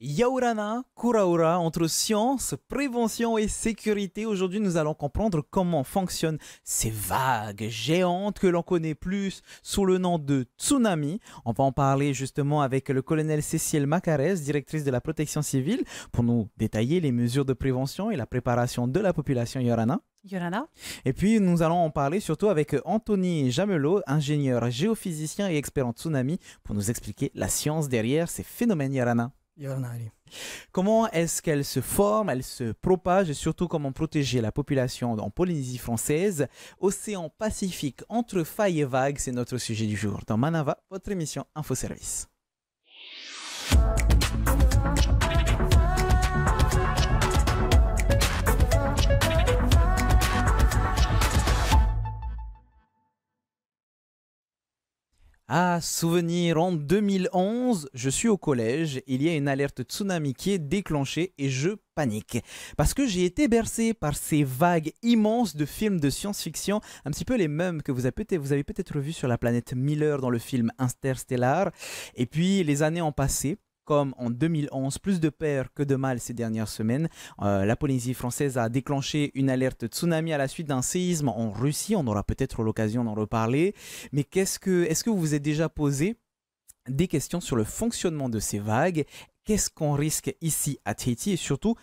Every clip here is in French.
Yaurana, Kuraura, entre science, prévention et sécurité. Aujourd'hui, nous allons comprendre comment fonctionnent ces vagues géantes que l'on connaît plus sous le nom de tsunami. On va en parler justement avec le colonel Cécile Macarès, directrice de la protection civile, pour nous détailler les mesures de prévention et la préparation de la population Yaurana. Yolanda. Et puis, nous allons en parler surtout avec Anthony Jamelot, ingénieur géophysicien et expert en tsunami, pour nous expliquer la science derrière ces phénomènes Yaurana. Comment est-ce qu'elle se forme, elle se propage et surtout comment protéger la population en Polynésie française, océan Pacifique, entre failles et vagues, c'est notre sujet du jour. Dans Manava, votre émission Infoservice. Ah, souvenir, en 2011, je suis au collège, il y a une alerte tsunami qui est déclenchée et je panique. Parce que j'ai été bercé par ces vagues immenses de films de science-fiction, un petit peu les mêmes que vous avez peut-être vus sur la planète Miller dans le film Interstellar. Et puis les années ont passé. Comme en 2011, plus de peur que de mal ces dernières semaines. La Polynésie française a déclenché une alerte tsunami à la suite d'un séisme en Russie. On aura peut-être l'occasion d'en reparler. Mais est-ce que vous vous êtes déjà posé des questions sur le fonctionnement de ces vagues? Qu'est-ce qu'on risque ici à Tahiti? Et surtout,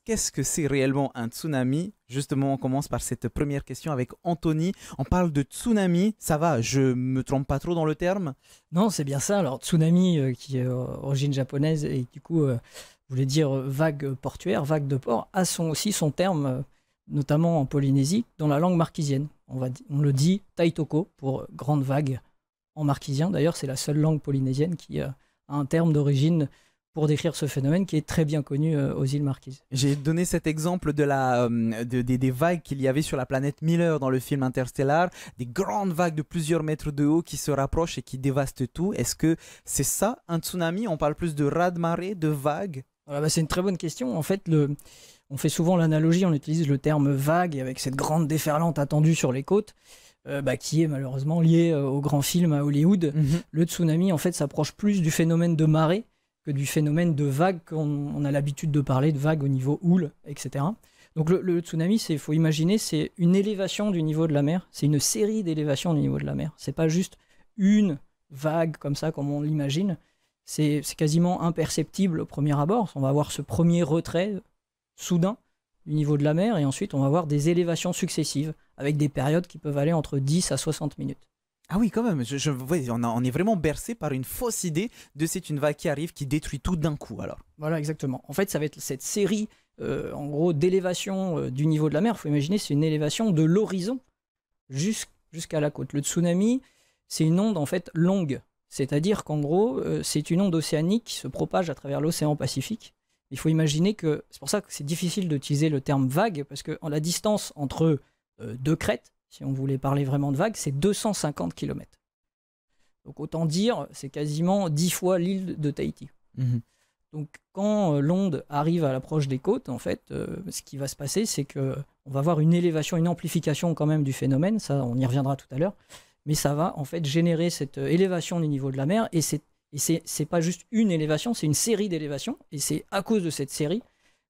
qu'est-ce que c'est réellement un tsunami? Justement, on commence par cette première question avec Anthony. On parle de tsunami, ça va, je me trompe pas trop dans le terme? Non, c'est bien ça. Alors, tsunami, qui est origine japonaise et du coup, voulait dire vague portuaire, vague de port, a aussi son terme, notamment en Polynésie, dans la langue marquisienne. On le dit taitoko pour grande vague en marquisien. D'ailleurs, c'est la seule langue polynésienne qui a un terme d'origine pour décrire ce phénomène qui est très bien connu aux îles Marquises. J'ai donné cet exemple des vagues qu'il y avait sur la planète Miller dans le film Interstellar, des grandes vagues de plusieurs mètres de haut qui se rapprochent et qui dévastent tout. Est-ce que c'est ça, un tsunami? On parle plus de raz-de-marée, de vagues? Voilà, c'est une très bonne question. En fait, on fait souvent l'analogie, on utilise le terme vague avec cette grande déferlante attendue sur les côtes. Qui est malheureusement liée au grand film à Hollywood. Le tsunami, en fait, s'approche plus du phénomène de marée que du phénomène de vague qu'on a l'habitude de parler, de vagues au niveau houle, etc. Donc le tsunami, il faut imaginer, c'est une élévation du niveau de la mer, c'est une série d'élévations du niveau de la mer. C'est pas juste une vague comme ça, comme on l'imagine. C'est quasiment imperceptible au premier abord. On va avoir ce premier retrait soudain du niveau de la mer et ensuite on va avoir des élévations successives avec des périodes qui peuvent aller entre 10 à 60 minutes. Ah oui, quand même, on est vraiment bercé par une fausse idée de c'est une vague qui arrive, qui détruit tout d'un coup alors. Voilà, exactement. En fait, ça va être cette série, en gros, d'élévation du niveau de la mer. Il faut imaginer, c'est une élévation de l'horizon jusqu'à la côte. Le tsunami, c'est une onde en fait longue. C'est-à-dire qu'en gros, c'est une onde océanique qui se propage à travers l'océan Pacifique. Il faut imaginer que, c'est pour ça que c'est difficile d'utiliser le terme vague, parce que la distance entre deux crêtes, si on voulait parler vraiment de vagues, c'est 250 km. Donc autant dire, c'est quasiment 10 fois l'île de Tahiti. Donc quand l'onde arrive à l'approche des côtes, en fait, ce qui va se passer, c'est qu'on va avoir une élévation, une amplification quand même du phénomène, ça on y reviendra tout à l'heure, mais ça va en fait générer cette élévation du niveau de la mer, et c'est pas juste une élévation, c'est une série d'élévations, et c'est à cause de cette série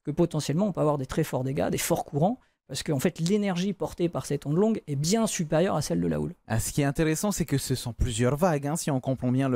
que potentiellement on peut avoir des très forts dégâts, des forts courants, parce qu'en fait, l'énergie portée par cette onde longue est bien supérieure à celle de la houle. Ce qui est intéressant, c'est que ce sont plusieurs vagues, si on comprend bien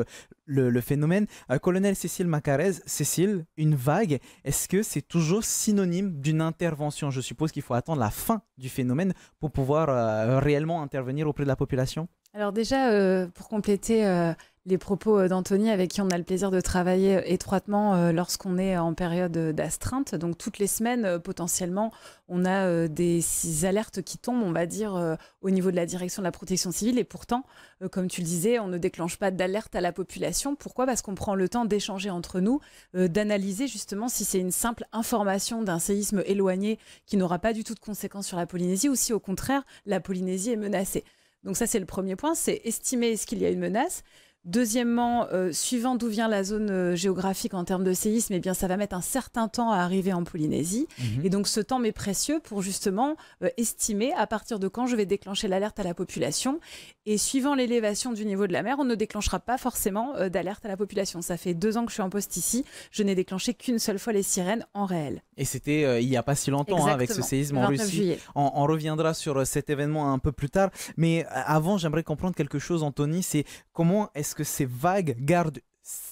le phénomène. Colonel Cécile Macarès, Cécile, une vague, est-ce que c'est toujours synonyme d'une intervention? Je suppose qu'il faut attendre la fin du phénomène pour pouvoir réellement intervenir auprès de la population. Alors déjà, pour compléter les propos d'Anthony, avec qui on a le plaisir de travailler étroitement lorsqu'on est en période d'astreinte, donc toutes les semaines, potentiellement, on a des alertes qui tombent, on va dire, au niveau de la direction de la protection civile. Et pourtant, comme tu le disais, on ne déclenche pas d'alerte à la population. Pourquoi? Parce qu'on prend le temps d'échanger entre nous, d'analyser justement si c'est une simple information d'un séisme éloigné qui n'aura pas du tout de conséquences sur la Polynésie, ou si au contraire, la Polynésie est menacée. Donc ça, c'est le premier point, c'est estimer est-ce qu'il y a une menace. Deuxièmement, suivant d'où vient la zone géographique en termes de séisme, eh bien, ça va mettre un certain temps à arriver en Polynésie. Et donc, ce temps m'est précieux pour justement estimer à partir de quand je vais déclencher l'alerte à la population. Et suivant l'élévation du niveau de la mer, on ne déclenchera pas forcément d'alerte à la population. Ça fait 2 ans que je suis en poste ici. Je n'ai déclenché qu'une seule fois les sirènes en réel. Et c'était il n'y a pas si longtemps, hein, avec ce séisme en Russie. On reviendra sur cet événement un peu plus tard. Mais avant, j'aimerais comprendre quelque chose, Anthony. C'est comment est-ce que ces vagues gardent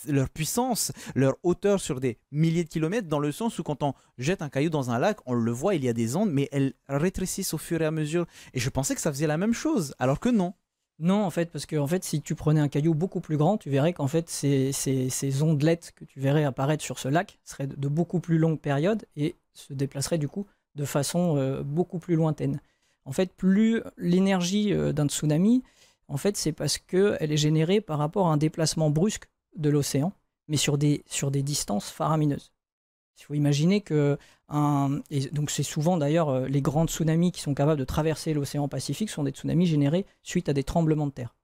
leur puissance, leur hauteur sur des milliers de kilomètres, dans le sens où quand on jette un caillou dans un lac, on le voit, il y a des ondes, mais elles rétrécissent au fur et à mesure. Et je pensais que ça faisait la même chose, alors que non. Non, en fait, parce que si tu prenais un caillou beaucoup plus grand, tu verrais qu'en fait, ces ondelettes que tu verrais apparaître sur ce lac seraient de beaucoup plus longue période et se déplaceraient du coup de façon beaucoup plus lointaine. En fait, plus l'énergie d'un tsunami, en fait, c'est parce qu'elle est générée par rapport à un déplacement brusque de l'océan, mais sur des distances faramineuses. Il faut imaginer que, et donc c'est souvent d'ailleurs les grands tsunamis qui sont capables de traverser l'océan Pacifique sont des tsunamis générés suite à des tremblements de terre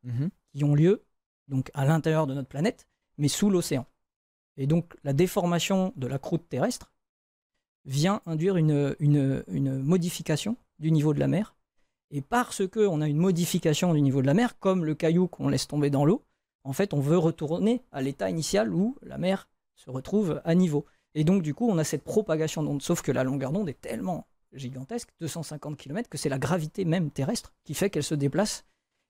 qui ont lieu donc à l'intérieur de notre planète, mais sous l'océan. Et donc la déformation de la croûte terrestre vient induire une modification du niveau de la mer. Et parce qu'on a une modification du niveau de la mer, comme le caillou qu'on laisse tomber dans l'eau, en fait, on veut retourner à l'état initial où la mer se retrouve à niveau. Et donc, du coup, on a cette propagation d'ondes. Sauf que la longueur d'onde est tellement gigantesque, 250 km, que c'est la gravité même terrestre qui fait qu'elle se déplace.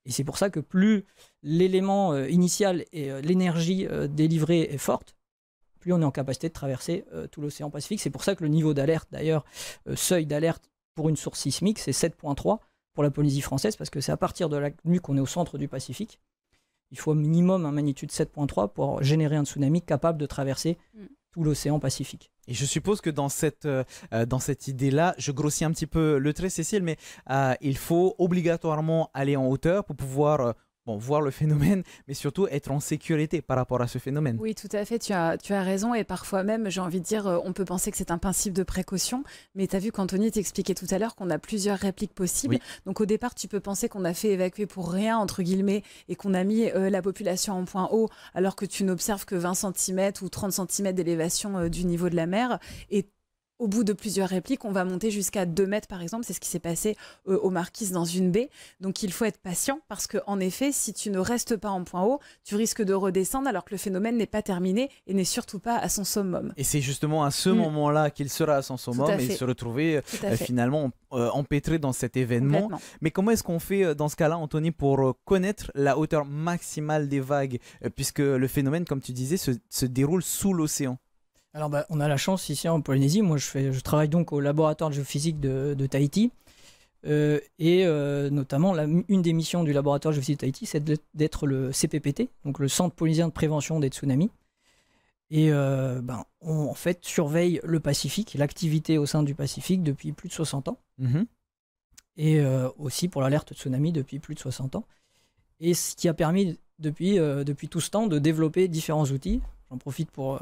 Et c'est pour ça que plus l'élément initial et l'énergie délivrée est forte, plus on est en capacité de traverser tout l'océan Pacifique. C'est pour ça que le niveau d'alerte, d'ailleurs, seuil d'alerte pour une source sismique, c'est 7.3 pour la Polynésie française, parce que c'est à partir de la nuit qu'on est au centre du Pacifique. Il faut au minimum un magnitude 7.3 pour générer un tsunami capable de traverser tout l'océan Pacifique. Et je suppose que dans cette idée-là, je grossis un petit peu le trait, Cécile, mais il faut obligatoirement aller en hauteur pour pouvoir voir le phénomène, mais surtout être en sécurité par rapport à ce phénomène. Oui, tout à fait, tu as raison. Et parfois même, j'ai envie de dire, on peut penser que c'est un principe de précaution, mais tu as vu qu'Anthony t'expliquait tout à l'heure qu'on a plusieurs répliques possibles. Oui. Donc au départ, tu peux penser qu'on a fait évacuer pour rien, entre guillemets, et qu'on a mis la population en point haut, alors que tu n'observes que 20 cm ou 30 cm d'élévation du niveau de la mer. Et au bout de plusieurs répliques, on va monter jusqu'à 2 mètres, par exemple. C'est ce qui s'est passé aux Marquises dans une baie. Donc, il faut être patient parce qu'en effet, si tu ne restes pas en point haut, tu risques de redescendre alors que le phénomène n'est pas terminé et n'est surtout pas à son summum. Et c'est justement à ce moment-là qu'il sera à son summum et se retrouver finalement empêtré dans cet événement. Mais comment est-ce qu'on fait dans ce cas-là, Anthony, pour connaître la hauteur maximale des vagues, puisque le phénomène, comme tu disais, se déroule sous l'océan? Alors on a la chance ici en Polynésie, moi je travaille donc au laboratoire de géophysique de Tahiti notamment une des missions du laboratoire de géophysique de Tahiti, c'est d'être le CPPT, donc le Centre polynésien de prévention des tsunamis. Et on en fait surveille le Pacifique, l'activité au sein du Pacifique depuis plus de 60 ans. Et aussi pour l'alerte tsunami depuis plus de 60 ans. Et ce qui a permis depuis tout ce temps de développer différents outils. J'en profite pour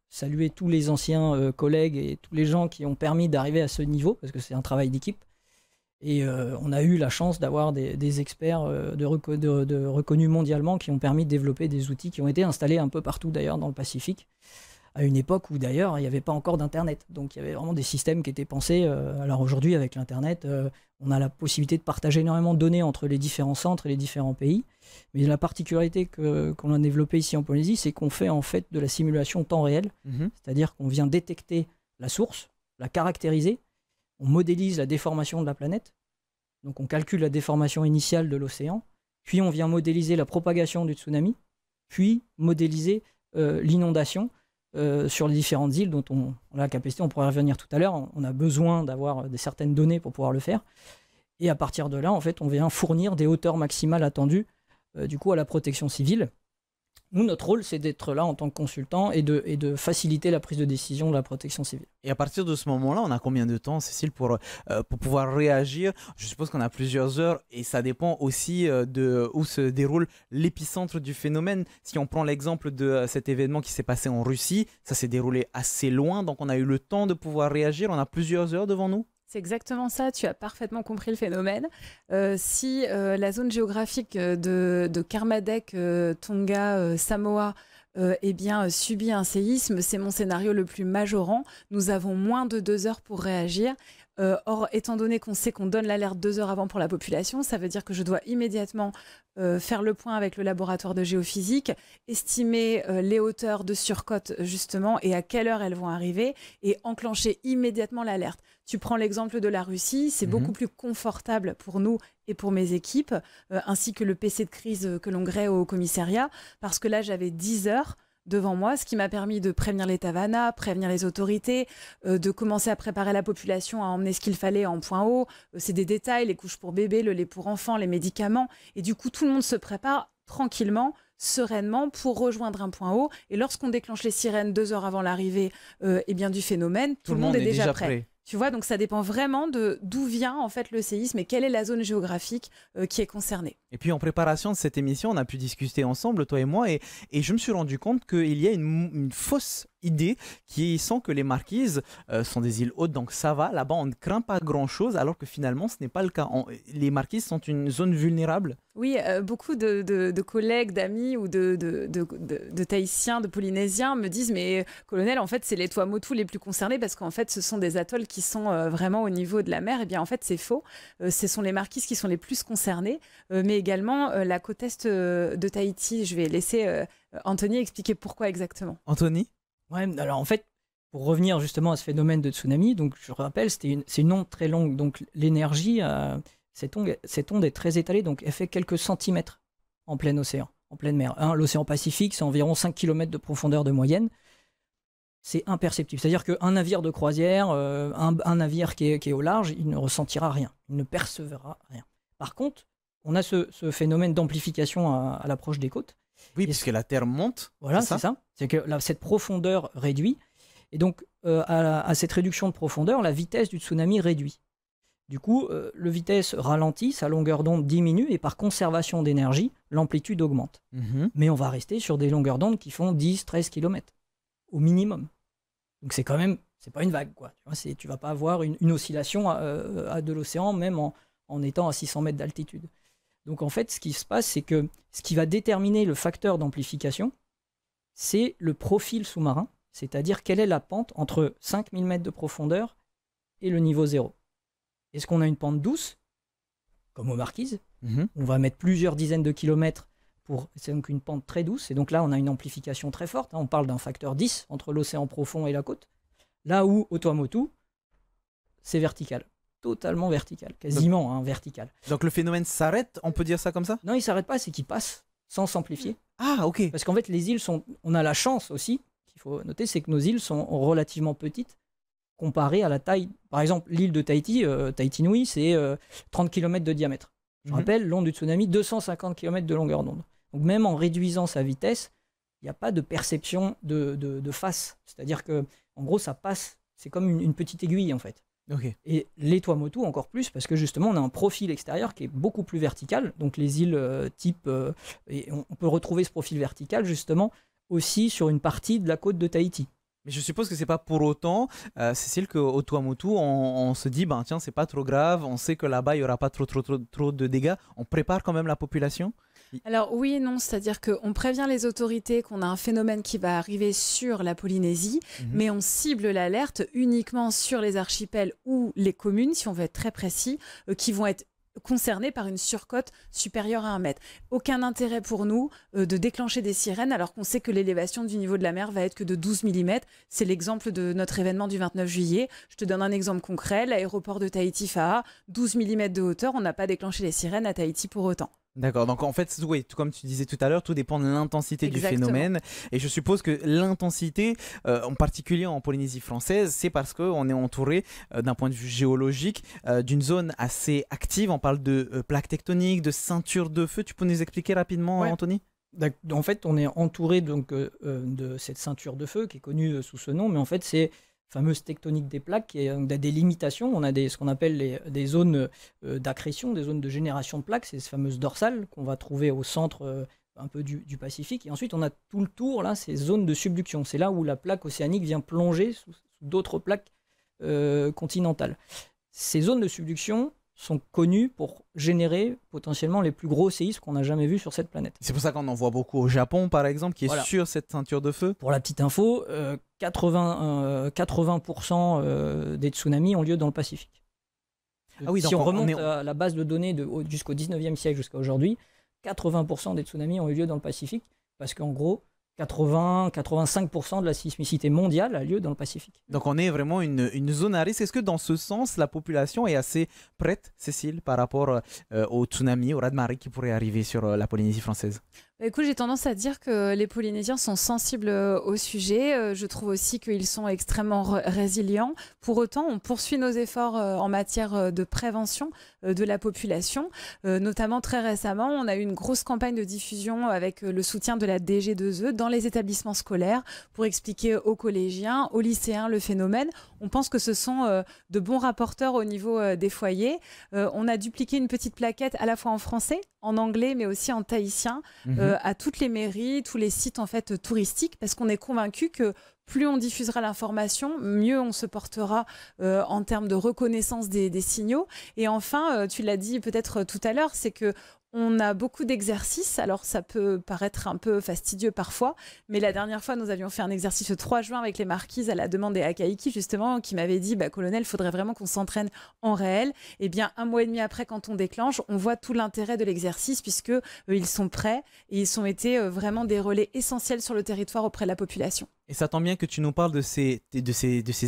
saluer tous les anciens collègues et tous les gens qui ont permis d'arriver à ce niveau, parce que c'est un travail d'équipe. Et on a eu la chance d'avoir des experts reconnus mondialement qui ont permis de développer des outils qui ont été installés un peu partout d'ailleurs dans le Pacifique, à une époque où d'ailleurs il n'y avait pas encore d'Internet. Donc il y avait vraiment des systèmes qui étaient pensés. Alors aujourd'hui avec l'Internet, on a la possibilité de partager énormément de données entre les différents centres et les différents pays. Mais la particularité qu'on a développée ici en Polynésie, c'est qu'on fait en fait de la simulation temps réel. C'est-à-dire qu'on vient détecter la source, la caractériser, on modélise la déformation de la planète, donc on calcule la déformation initiale de l'océan, puis on vient modéliser la propagation du tsunami, puis modéliser l'inondation sur les différentes îles dont on a la capacité, on pourrait y revenir tout à l'heure, on a besoin d'avoir certaines données pour pouvoir le faire. Et à partir de là, en fait, on vient fournir des hauteurs maximales attendues du coup à la protection civile. Nous, notre rôle, c'est d'être là en tant que consultant et de faciliter la prise de décision de la protection civile. Et à partir de ce moment-là, on a combien de temps, Cécile, pour pouvoir réagir? Je suppose qu'on a plusieurs heures et ça dépend aussi de où se déroule l'épicentre du phénomène. Si on prend l'exemple de cet événement qui s'est passé en Russie, ça s'est déroulé assez loin, donc on a eu le temps de pouvoir réagir. On a plusieurs heures devant nous. C'est exactement ça, tu as parfaitement compris le phénomène. Si la zone géographique de Kermadec, Tonga, Samoa subit un séisme, c'est mon scénario le plus majorant. Nous avons moins de 2 heures pour réagir. Or, étant donné qu'on sait qu'on donne l'alerte 2 heures avant pour la population, ça veut dire que je dois immédiatement faire le point avec le laboratoire de géophysique, estimer les hauteurs de surcote justement et à quelle heure elles vont arriver et enclencher immédiatement l'alerte. Tu prends l'exemple de la Russie, c'est beaucoup plus confortable pour nous et pour mes équipes, ainsi que le PC de crise que l'on grée au commissariat, parce que là j'avais 10 heures devant moi, ce qui m'a permis de prévenir les Tavana, prévenir les autorités, de commencer à préparer la population à emmener ce qu'il fallait en point haut. C'est des détails, les couches pour bébés, le lait pour enfants, les médicaments. Et du coup, tout le monde se prépare tranquillement, sereinement pour rejoindre un point haut. Et lorsqu'on déclenche les sirènes 2 heures avant l'arrivée du phénomène, tout le monde est déjà prêt. Tu vois, donc ça dépend vraiment d'où vient en fait le séisme et quelle est la zone géographique qui est concernée. Et puis en préparation de cette émission, on a pu discuter ensemble, toi et moi, et je me suis rendu compte qu'il y a une fausse idée qui sent que les Marquises sont des îles hautes, donc ça va, là-bas on ne craint pas grand-chose, alors que finalement ce n'est pas le cas. Les Marquises sont une zone vulnérable. Oui, beaucoup de collègues, d'amis ou de Tahitiens, de Polynésiens me disent mais colonel, en fait c'est les Tuamotu les plus concernés parce qu'en fait ce sont des atolls qui sont vraiment au niveau de la mer. Eh bien en fait c'est faux, ce sont les Marquises qui sont les plus concernés, mais également la côte est de Tahiti. Je vais laisser Anthony expliquer pourquoi exactement. Anthony ? Ouais, alors en fait, pour revenir justement à ce phénomène de tsunami, donc je rappelle, c'est une onde très longue, donc l'énergie, cette onde est très étalée, donc elle fait quelques centimètres en plein océan, en pleine mer. L'océan Pacifique, c'est environ 5 km de profondeur de moyenne. C'est imperceptible. C'est-à-dire qu'un navire de croisière, un navire qui est au large, il ne ressentira rien, il ne percevra rien. Par contre, on a ce phénomène d'amplification à l'approche des côtes. Oui, puisque la Terre monte. Voilà, c'est ça. C'est que cette profondeur réduit. Et donc, à cette réduction de profondeur, la vitesse du tsunami réduit. Du coup, la vitesse ralentit, sa longueur d'onde diminue, et par conservation d'énergie, l'amplitude augmente. Mais on va rester sur des longueurs d'onde qui font 10-13 km, au minimum. Donc c'est quand même, c'est pas une vague, quoi. Tu vas pas avoir une oscillation de l'océan, même en étant à 600 mètres d'altitude. Donc en fait, ce qui se passe, c'est que ce qui va déterminer le facteur d'amplification, c'est le profil sous-marin, c'est-à-dire quelle est la pente entre 5000 mètres de profondeur et le niveau zéro. Est-ce qu'on a une pente douce, comme aux Marquises? On va mettre plusieurs dizaines de kilomètres, c'est donc une pente très douce, et donc là on a une amplification très forte, on parle d'un facteur 10 entre l'océan profond et la côte, là où au Tuamotu, c'est vertical. Totalement vertical, quasiment vertical. Donc le phénomène s'arrête, on peut dire ça comme ça? Non, il ne s'arrête pas, c'est qu'il passe sans s'amplifier. Ah, ok. Parce qu'en fait, les îles on a la chance aussi, qu'il faut noter, c'est que nos îles sont relativement petites comparées à la taille. Par exemple, l'île de Tahiti, Tahiti Nui, c'est 30 km de diamètre. Je rappelle, l'onde du tsunami, 250 km de longueur d'onde. Donc même en réduisant sa vitesse, il n'y a pas de perception de face. C'est-à-dire que, en gros, ça passe, c'est comme une petite aiguille en fait. Okay. Et les Tuamotu encore plus, parce que justement on a un profil extérieur qui est beaucoup plus vertical, donc les îles et on peut retrouver ce profil vertical justement aussi sur une partie de la côte de Tahiti. Mais je suppose que c'est pas pour autant, Cécile, qu'au Tuamotu on se dit tiens, c'est pas trop grave, on sait que là-bas il y aura pas trop de dégâts, on prépare quand même la population? Alors oui et non, c'est-à-dire qu'on prévient les autorités qu'on a un phénomène qui va arriver sur la Polynésie, mais on cible l'alerte uniquement sur les archipels ou les communes, si on veut être très précis, qui vont être concernés par une surcote supérieure à 1 mètre. Aucun intérêt pour nous de déclencher des sirènes alors qu'on sait que l'élévation du niveau de la mer va être que de 12 mm. C'est l'exemple de notre événement du 29 juillet. Je te donne un exemple concret. L'aéroport de Tahiti-Fa'a, 12 mm de hauteur. On n'a pas déclenché les sirènes à Tahiti pour autant. D'accord, donc en fait, oui, comme tu disais tout à l'heure, tout dépend de l'intensité du phénomène. Et je suppose que l'intensité, en particulier en Polynésie française, c'est parce qu'on est entouré, d'un point de vue géologique, d'une zone assez active. On parle de plaques tectoniques, de ceintures de feu. Tu peux nous expliquer rapidement, Anthony ? En fait, on est entouré donc, de cette ceinture de feu qui est connue sous ce nom, mais en fait, c'est fameuse tectonique des plaques, qui a des limitations. On a ce qu'on appelle des zones d'accrétion, des zones de génération de plaques, c'est ces fameuses dorsales qu'on va trouver au centre un peu du Pacifique. Et ensuite, on a tout le tour, là, ces zones de subduction. C'est là où la plaque océanique vient plonger sous d'autres plaques continentales. ces zones de subduction sont connues pour générer potentiellement les plus gros séismes qu'on a jamais vus sur cette planète. C'est pour ça qu'on en voit beaucoup au Japon, par exemple, qui est sur cette ceinture de feu. Pour la petite info, 80% des tsunamis ont lieu dans le Pacifique. Ah oui, si on remonte à la base de données jusqu'au 19e siècle jusqu'à aujourd'hui, 80% des tsunamis ont eu lieu dans le Pacifique, parce qu'en gros, 80-85% de la sismicité mondiale a lieu dans le Pacifique. Donc on est vraiment une zone à risque. Est-ce que dans ce sens, la population est assez prête, Cécile, par rapport au tsunami, au raz-de-marée qui pourrait arriver sur la Polynésie française? Écoute, j'ai tendance à dire que les Polynésiens sont sensibles au sujet. Je trouve aussi qu'ils sont extrêmement résilients. Pour autant, on poursuit nos efforts en matière de prévention de la population. Notamment très récemment, on a eu une grosse campagne de diffusion avec le soutien de la DG2E dans les établissements scolaires pour expliquer aux collégiens, aux lycéens le phénomène. On pense que ce sont de bons rapporteurs au niveau des foyers. On a dupliqué une petite plaquette à la fois en français, en anglais, mais aussi en tahitien, à toutes les mairies, tous les sites en fait touristiques, parce qu'on est convaincu que plus on diffusera l'information, mieux on se portera en termes de reconnaissance des signaux. Et enfin, tu l'as dit peut-être tout à l'heure, c'est que on a beaucoup d'exercices, alors ça peut paraître un peu fastidieux parfois, mais la dernière fois, nous avions fait un exercice le 3 juin avec les marquises à la demande des Akaiki, justement, qui m'avaient dit, colonel, il faudrait vraiment qu'on s'entraîne en réel. Et bien, 1 mois et demi après, quand on déclenche, on voit tout l'intérêt de l'exercice, puisque ils sont prêts et ils ont été vraiment des relais essentiels sur le territoire auprès de la population. Et ça tombe bien que tu nous parles de ces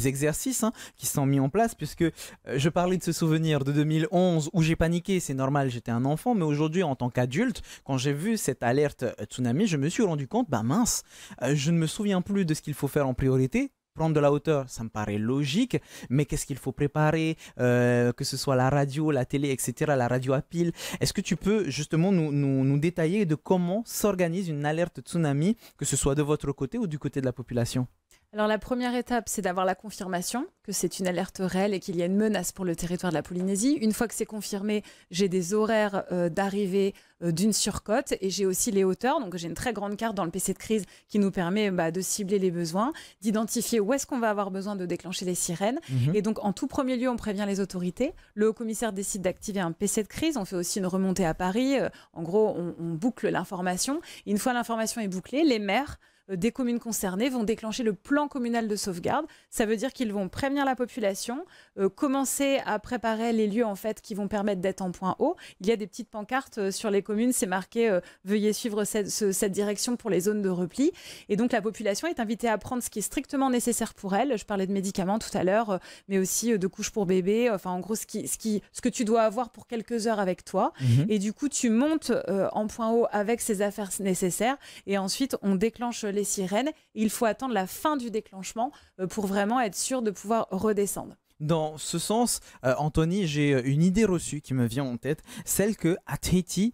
exercices qui sont mis en place, puisque je parlais de ce souvenir de 2011 où j'ai paniqué, c'est normal, j'étais un enfant, mais aujourd'hui en tant qu'adulte, quand j'ai vu cette alerte tsunami, je me suis rendu compte, mince, je ne me souviens plus de ce qu'il faut faire en priorité. Prendre de la hauteur, ça me paraît logique, mais qu'est-ce qu'il faut préparer, que ce soit la radio, la télé, etc., la radio à pile. Est-ce que tu peux justement nous détailler de comment s'organise une alerte tsunami, que ce soit de votre côté ou du côté de la population? Alors la première étape, c'est d'avoir la confirmation que c'est une alerte réelle et qu'il y a une menace pour le territoire de la Polynésie. Une fois que c'est confirmé, j'ai des horaires d'arrivée d'une surcote et j'ai aussi les hauteurs. Donc j'ai une très grande carte dans le PC de crise qui nous permet de cibler les besoins, d'identifier où est-ce qu'on va avoir besoin de déclencher les sirènes. Et donc en tout premier lieu, on prévient les autorités. Le haut-commissaire décide d'activer un PC de crise. On fait aussi une remontée à Paris. En gros, on boucle l'information. Une fois l'information est bouclée, les maires des communes concernées vont déclencher le plan communal de sauvegarde. Ça veut dire qu'ils vont prévenir la population, commencer à préparer les lieux en fait qui vont permettre d'être en point haut. Il y a des petites pancartes sur les communes, c'est marqué veuillez suivre cette direction pour les zones de repli. Et donc la population est invitée à prendre ce qui est strictement nécessaire pour elle. Je parlais de médicaments tout à l'heure, mais aussi de couches pour bébé. Enfin en gros ce que tu dois avoir pour quelques heures avec toi. Et du coup tu montes en point haut avec ces affaires nécessaires et ensuite on déclenche les sirènes. Il faut attendre la fin du déclenchement pour vraiment être sûr de pouvoir redescendre. Dans ce sens, Anthony, j'ai une idée reçue qui me vient en tête, celle que à Tahiti,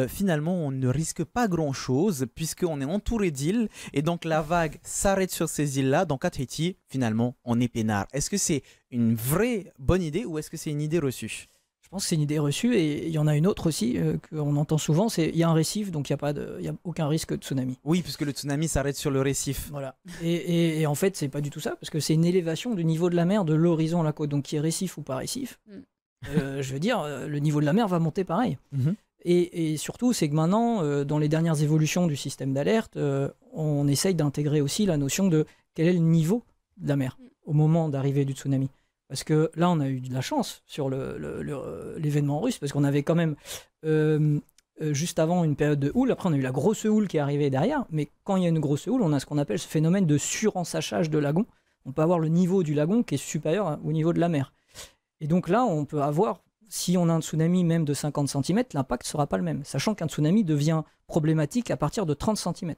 finalement, on ne risque pas grand-chose puisqu'on est entouré d'îles et donc la vague s'arrête sur ces îles-là. Donc à Tahiti, finalement, on est peinard. Est-ce que c'est une vraie bonne idée ou est-ce que c'est une idée reçue? Je pense que c'est une idée reçue et il y en a une autre aussi qu'on entend souvent, c'est il y a un récif, donc il n'y a aucun risque de tsunami. Oui, puisque le tsunami s'arrête sur le récif. Voilà. Et en fait, c'est pas du tout ça, parce que c'est une élévation du niveau de la mer de l'horizon à la côte, donc qui est récif ou pas récif. Je veux dire, le niveau de la mer va monter pareil. Et surtout, c'est que maintenant, dans les dernières évolutions du système d'alerte, on essaye d'intégrer aussi la notion de quel est le niveau de la mer au moment d'arrivée du tsunami. Parce que là, on a eu de la chance sur l'événement russe, parce qu'on avait quand même, juste avant, une période de houle. Après, on a eu la grosse houle qui est arrivée derrière. Mais quand il y a une grosse houle, on a ce qu'on appelle ce phénomène de surensachage de lagon. On peut avoir le niveau du lagon qui est supérieur au niveau de la mer. Et donc là, on peut avoir, si on a un tsunami même de 50 cm, l'impact ne sera pas le même. Sachant qu'un tsunami devient problématique à partir de 30 cm.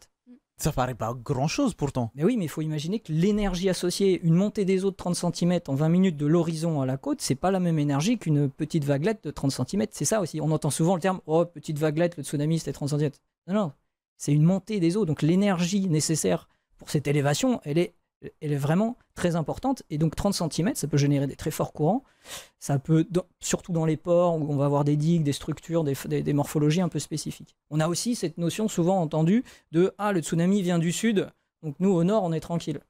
Ça paraît pas grand-chose pourtant. Mais oui, mais il faut imaginer que l'énergie associée, une montée des eaux de 30 cm en 20 minutes de l'horizon à la côte, c'est pas la même énergie qu'une petite vaguelette de 30 cm. C'est ça aussi. On entend souvent le terme « Oh, petite vaguelette, le tsunami, c'était 30 cm ». Non, c'est une montée des eaux. Donc l'énergie nécessaire pour cette élévation, elle est vraiment très importante. Et donc 30 cm, ça peut générer des très forts courants. Ça peut, surtout dans les ports où on va avoir des digues, des structures, des morphologies un peu spécifiques. On a aussi cette notion souvent entendue de « Ah, le tsunami vient du sud, donc nous, au nord, on est tranquille ».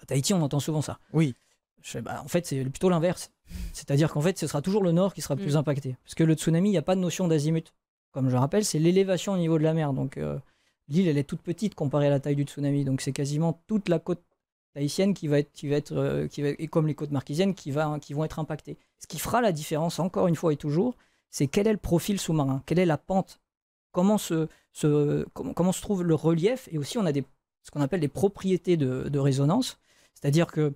À Tahiti, on entend souvent ça. Oui. En fait, c'est plutôt l'inverse. C'est-à-dire qu'en fait, ce sera toujours le nord qui sera plus impacté. Parce que le tsunami, il n'y a pas de notion d'azimut. Comme je le rappelle, c'est l'élévation au niveau de la mer. Donc l'île, elle est toute petite comparée à la taille du tsunami. Donc c'est quasiment toute la côte tahitienne qui va être et comme les côtes marquisiennes, qui vont être impactées. Ce qui fera la différence, encore une fois et toujours, c'est quel est le profil sous-marin, quelle est la pente, comment se trouve le relief, et aussi on a ce qu'on appelle des propriétés de résonance, c'est-à-dire que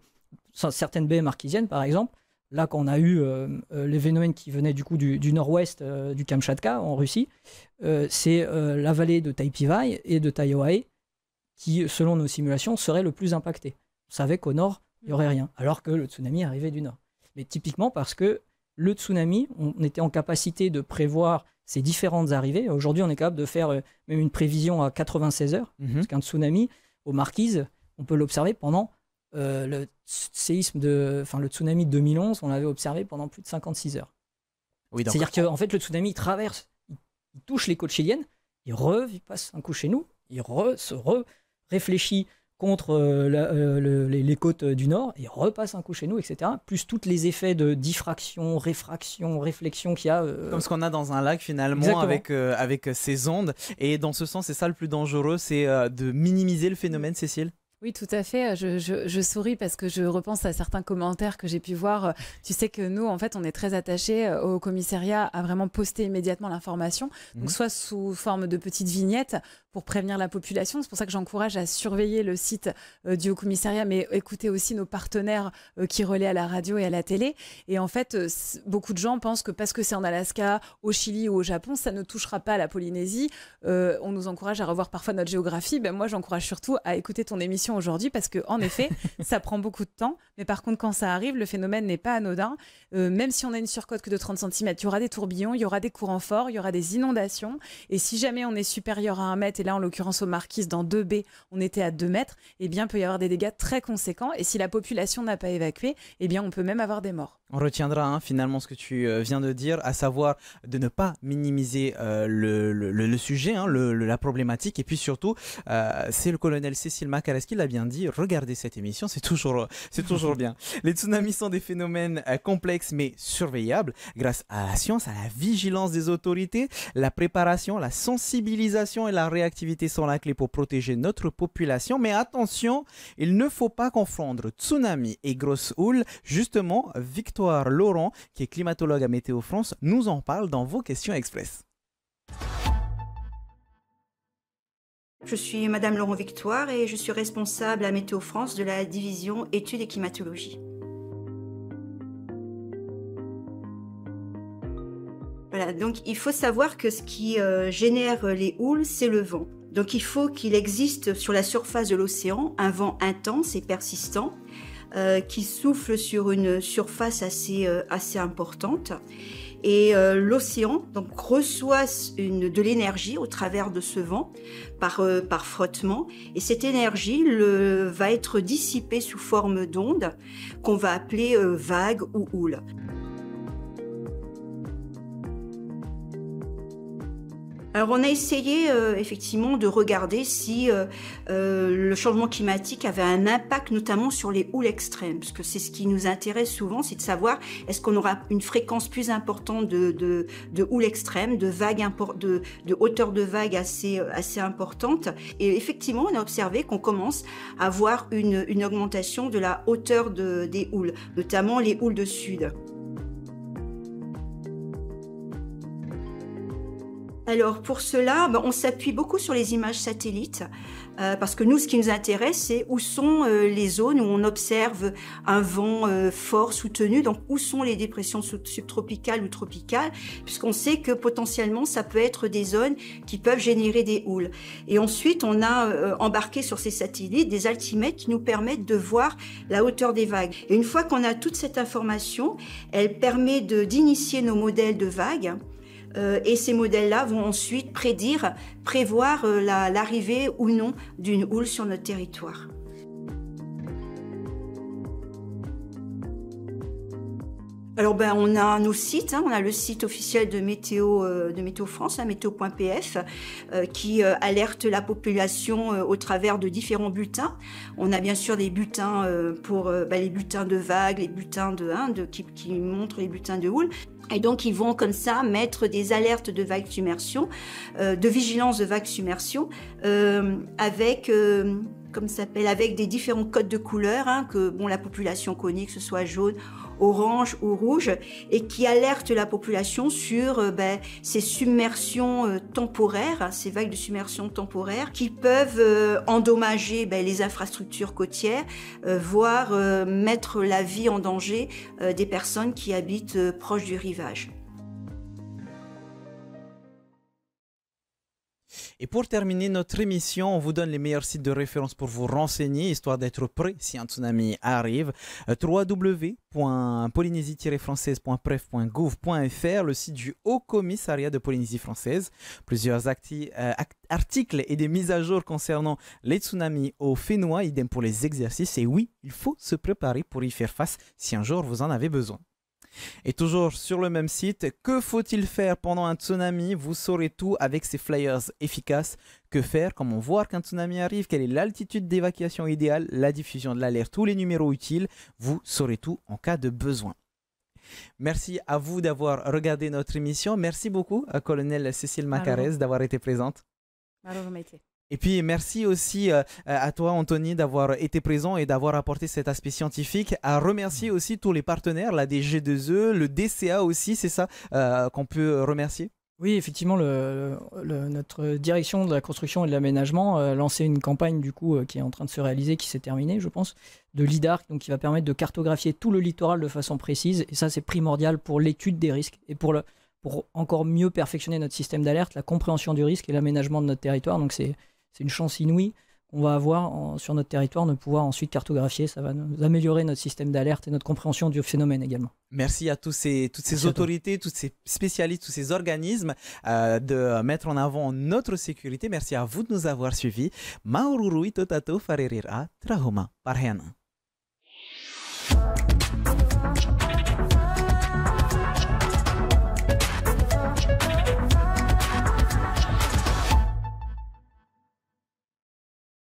certaines baies marquisiennes, par exemple, là quand on a eu les phénomènes qui venaient du coup du nord-ouest du Kamchatka en Russie, c'est la vallée de Taipivai et de Taiohae qui, selon nos simulations, serait le plus impacté. On savait qu'au nord, il n'y aurait rien, alors que le tsunami arrivait du nord. Mais typiquement parce que le tsunami, on était en capacité de prévoir ces différentes arrivées. Aujourd'hui, on est capable de faire même une prévision à 96 heures, parce qu'un tsunami, aux Marquises, on peut l'observer pendant le tsunami de 2011, on l'avait observé pendant plus de 56 heures. Oui, c'est-à-dire qu'en fait, le tsunami, il traverse, il touche les côtes chiliennes, il passe un coup chez nous, il réfléchit contre les côtes du nord, et repasse un coup chez nous, etc. Plus tous les effets de diffraction, réfraction, réflexion qu'il y a. Comme ce qu'on a dans un lac finalement avec ces ondes. Et dans ce sens, c'est ça le plus dangereux, c'est de minimiser le phénomène, Cécile. Oui, tout à fait. Je souris parce que je repense à certains commentaires que j'ai pu voir. Tu sais que nous, en fait, on est très attachés au commissariat à vraiment poster immédiatement l'information, donc soit sous forme de petites vignettes pour prévenir la population. C'est pour ça que j'encourage à surveiller le site du Haut-Commissariat, mais écouter aussi nos partenaires qui relaient à la radio et à la télé. Et en fait, beaucoup de gens pensent que parce que c'est en Alaska, au Chili ou au Japon, ça ne touchera pas à la Polynésie. On nous encourage à revoir parfois notre géographie. Ben, moi, j'encourage surtout à écouter ton émission aujourd'hui parce qu'en effet, ça prend beaucoup de temps. Mais par contre, quand ça arrive, le phénomène n'est pas anodin. Même si on a une surcote que de 30 cm, il y aura des tourbillons, il y aura des courants forts, il y aura des inondations. Et si jamais on est supérieur à 1 mètre, et là, en l'occurrence, aux Marquises, dans 2B, on était à 2 mètres, eh bien, il peut y avoir des dégâts très conséquents. Et si la population n'a pas évacué, eh bien, on peut même avoir des morts. On retiendra finalement ce que tu viens de dire, à savoir de ne pas minimiser le sujet, la problématique. Et puis surtout, c'est le colonel Cécile Macalès qui l'a bien dit, regardez cette émission, c'est toujours bien. Les tsunamis sont des phénomènes complexes mais surveillables grâce à la science, à la vigilance des autorités. La préparation, la sensibilisation et la réactivité sont la clé pour protéger notre population. Mais attention, il ne faut pas confondre tsunami et grosse houle. Justement, Victoire Laurent, qui est climatologue à Météo France, nous en parle dans vos questions express. Je suis Madame Laurent Victoire et je suis responsable à Météo France de la division études et climatologie. Voilà, donc il faut savoir que ce qui génère les houles, c'est le vent. Donc il faut qu'il existe sur la surface de l'océan un vent intense et persistant qui souffle sur une surface assez importante. Et l'océan donc reçoit de l'énergie au travers de ce vent par frottement. Et cette énergie va être dissipée sous forme d'ondes qu'on va appeler vagues ou houles. Alors on a essayé effectivement de regarder si le changement climatique avait un impact notamment sur les houles extrêmes, parce que c'est ce qui nous intéresse souvent, c'est de savoir est-ce qu'on aura une fréquence plus importante de houles extrêmes, de vagues de hauteur de vagues assez importante. Et effectivement, on a observé qu'on commence à avoir une augmentation de la hauteur des houles, notamment les houles de sud. Alors pour cela, on s'appuie beaucoup sur les images satellites parce que nous, ce qui nous intéresse, c'est où sont les zones où on observe un vent fort soutenu, donc où sont les dépressions subtropicales ou tropicales, puisqu'on sait que potentiellement, ça peut être des zones qui peuvent générer des houles. Et ensuite, on a embarqué sur ces satellites des altimètres qui nous permettent de voir la hauteur des vagues. Et une fois qu'on a toute cette information, elle permet d'initier nos modèles de vagues. Et ces modèles-là vont ensuite prévoir l'arrivée ou non d'une houle sur notre territoire. Alors on a nos sites, on a le site officiel de Météo France, météo.pf, qui alerte la population au travers de différents bulletins. On a bien sûr des bulletins pour les bulletins de vagues, les bulletins qui montrent les bulletins de houle. Et donc ils vont comme ça mettre des alertes de vagues submersion, de vigilance de vagues submersion, avec avec des différents codes de couleurs que la population connaît, que ce soit jaune, orange ou rouge, et qui alertent la population sur ces submersions temporaires, ces vagues de submersion temporaires qui peuvent endommager les infrastructures côtières, voire mettre la vie en danger des personnes qui habitent proche du rivage. Et pour terminer notre émission, on vous donne les meilleurs sites de référence pour vous renseigner, histoire d'être prêt si un tsunami arrive. www.polynésie-française.pref.gouv.fr, le site du Haut Commissariat de Polynésie française. Plusieurs articles et des mises à jour concernant les tsunamis au Fénois, idem pour les exercices. Et oui, il faut se préparer pour y faire face si un jour vous en avez besoin. Et toujours sur le même site, que faut-il faire pendant un tsunami? Vous saurez tout avec ces flyers efficaces. Que faire? Comment voir qu'un tsunami arrive? Quelle est l'altitude d'évacuation idéale? La diffusion de l'alerte, tous les numéros utiles. Vous saurez tout en cas de besoin. Merci à vous d'avoir regardé notre émission. Merci beaucoup à Colonel Cécile Macarès d'avoir été présente. Et puis merci aussi à toi Anthony d'avoir été présent et d'avoir apporté cet aspect scientifique. À remercier aussi tous les partenaires, la DG2E, le DCA aussi, c'est ça qu'on peut remercier? Oui, effectivement, notre direction de la construction et de l'aménagement a lancé une campagne du coup qui est en train de se réaliser, qui s'est terminée, je pense, de LIDAR, donc qui va permettre de cartographier tout le littoral de façon précise. Et ça, c'est primordial pour l'étude des risques et pour encore mieux perfectionner notre système d'alerte, la compréhension du risque et l'aménagement de notre territoire. Donc c'est une chance inouïe qu'on va avoir sur notre territoire de pouvoir ensuite cartographier. Ça va nous améliorer notre système d'alerte et notre compréhension du phénomène également. Merci à toutes ces autorités, tous ces spécialistes, tous ces organismes de mettre en avant notre sécurité. Merci à vous de nous avoir suivis. Maururu itotato farerira trahoma parhena.